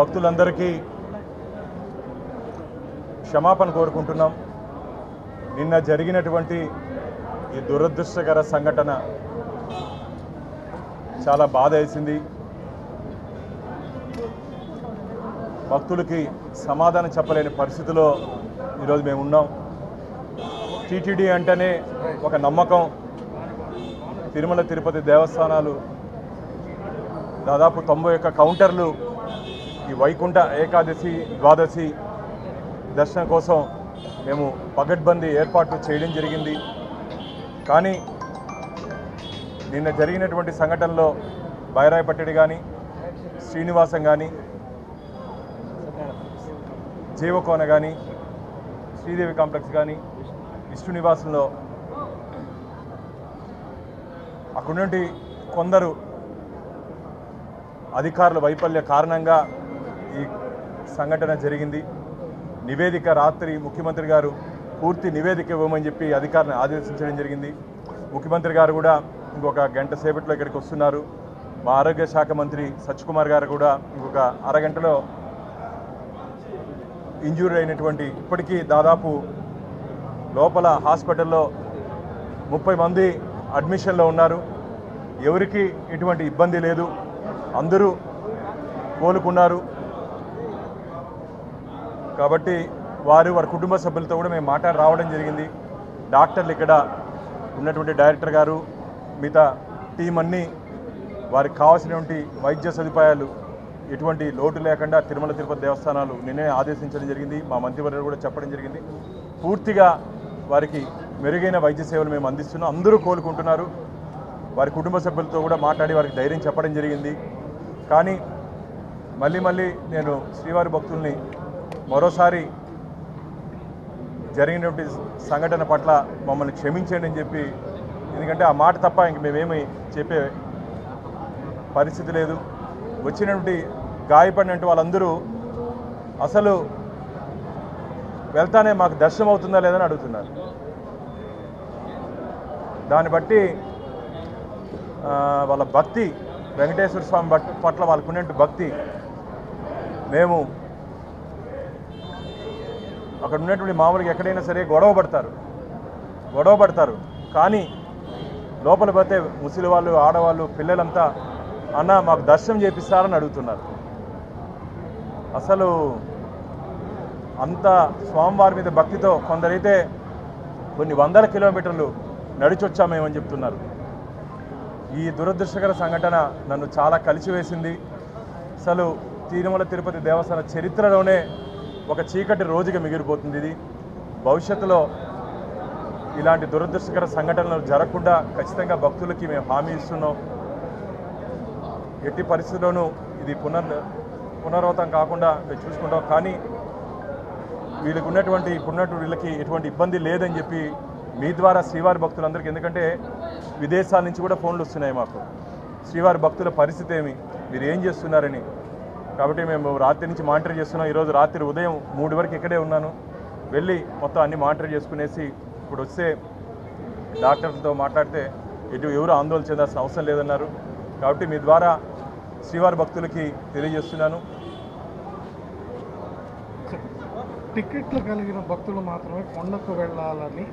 భక్తులందరికీ క్షమాపణ కోరుకుంటున్నాం. నిన్న జరిగినటువంటి ఈ దురదృష్టకర సంఘటన చాలా బాధ వేసింది. భక్తులకి సమాధానం చెప్పలేని పరిస్థితిలో ఈరోజు మేము ఉన్నాం. టీటీడీ అంటేనే ఒక నమ్మకం. తిరుమల తిరుపతి దేవస్థానాలు దాదాపు 91 కౌంటర్లు ఈ వైకుంఠ ఏకాదశి ద్వాదశి దర్శనం కోసం మేము పగడ్బందీ ఏర్పాట్లు చేయడం జరిగింది. కానీ నిన్న జరిగినటువంటి సంఘటనలో బైరాయపట్టడి కానీ, శ్రీనివాసం కానీ, జీవకోన కానీ, శ్రీదేవి కాంప్లెక్స్ కానీ, విష్ణు నివాసంలో అక్కడున్నటువంటి కొందరు అధికారుల వైఫల్య కారణంగా ఈ సంఘటన జరిగింది. నివేదిక రాత్రి ముఖ్యమంత్రి గారు పూర్తి నివేదిక ఇవ్వమని చెప్పి అధికారులను ఆదేశించడం జరిగింది. ముఖ్యమంత్రి గారు కూడా ఇంకొక గంట సేపట్లో ఇక్కడికి వస్తున్నారు. మా ఆరోగ్య శాఖ మంత్రి సత్యకుమార్ గారు కూడా ఇంకొక అరగంటలో ఇంజూరీ అయినటువంటి ఇప్పటికీ దాదాపు లోపల హాస్పిటల్లో 30 మంది అడ్మిషన్లో ఉన్నారు. ఎవరికి ఎటువంటి ఇబ్బంది లేదు, అందరూ కోలుకున్నారు. కాబట్టి వారి కుటుంబ సభ్యులతో కూడా మేము మాట్లాడి రావడం జరిగింది. డాక్టర్లు ఇక్కడ ఉన్నటువంటి డైరెక్టర్ గారు మిగతా టీం అన్నీ వారికి కావాల్సినటువంటి వైద్య సదుపాయాలు ఎటువంటి లోటు లేకుండా తిరుమల తిరుపతి దేవస్థానాలు నిన్నే ఆదేశించడం జరిగింది. మా మంత్రివర్యులు కూడా చెప్పడం జరిగింది. పూర్తిగా వారికి మెరుగైన వైద్య సేవలు మేము అందిస్తున్నాం. అందరూ కోలుకుంటున్నారు. వారి కుటుంబ సభ్యులతో కూడా మాట్లాడి వారికి ధైర్యం చెప్పడం జరిగింది. కానీ మళ్ళీ నేను శ్రీవారి భక్తుల్ని మరోసారి జరిగినటువంటి సంఘటన పట్ల మమ్మల్ని క్షమించండి అని చెప్పి, ఎందుకంటే ఆ మాట తప్ప ఇంక మేమేమి చెప్పే పరిస్థితి లేదు. వచ్చినటువంటి గాయపడినట్టు వాళ్ళందరూ అసలు వెళ్తానే మాకు దర్శనం అవుతుందా లేదని అడుగుతున్నారు. దాన్ని బట్టి వాళ్ళ భక్తి, వెంకటేశ్వర స్వామి పట్ల వాళ్ళకున్నట్టు భక్తి, మేము అక్కడ ఉన్నటువంటి మామూలుగా ఎక్కడైనా సరే గొడవ పడతారు. కానీ లోపల పోతే ముసలి వాళ్ళు, ఆడవాళ్ళు, పిల్లలంతా అన్న మాకు దర్శనం చేపిస్తారని అడుగుతున్నారు. అసలు అంత స్వామివారి మీద భక్తితో కొందరైతే కొన్ని వందల కిలోమీటర్లు నడిచొచ్చామేమని చెప్తున్నారు. ఈ దురదృష్టకర సంఘటన నన్ను చాలా కలిసివేసింది. అసలు తిరుమల తిరుపతి దేవస్థాన చరిత్రలోనే ఒక చీకటి రోజుగా మిగిలిపోతుంది. ఇది భవిష్యత్తులో ఇలాంటి దురదృష్టకర సంఘటనలు జరగకుండా ఖచ్చితంగా భక్తులకి మేము హామీ ఇస్తున్నాం. ఎట్టి పరిస్థితుల్లోనూ ఇది పునరావృతం కాకుండా చూసుకుంటాం. కానీ వీళ్ళకి ఉన్నటువంటి వీళ్ళకి ఎటువంటి ఇబ్బంది లేదని చెప్పి మీ ద్వారా శ్రీవారి భక్తులందరికీ, ఎందుకంటే విదేశాల నుంచి కూడా ఫోన్లు వస్తున్నాయి మాకు, శ్రీవారి భక్తుల పరిస్థితి ఏమి, మీరు ఏం చేస్తున్నారని. కాబట్టి మేము రాత్రి నుంచి మానిటర్ చేస్తున్నాం. ఈరోజు రాత్రి ఉదయం 3 వరకు ఇక్కడే ఉన్నాను. వెళ్ళి మొత్తం అన్ని మానిటర్ చేసుకునేసి ఇప్పుడు వస్తే డాక్టర్లతో మాట్లాడితే ఎవరు ఆందోళన చెందాల్సిన అవసరం లేదన్నారు. కాబట్టి మీ ద్వారా శ్రీవారి భక్తులకి తెలియజేస్తున్నాను. టికెట్లు కలిగిన భక్తులు మాత్రమే కొండకు వెళ్ళాలని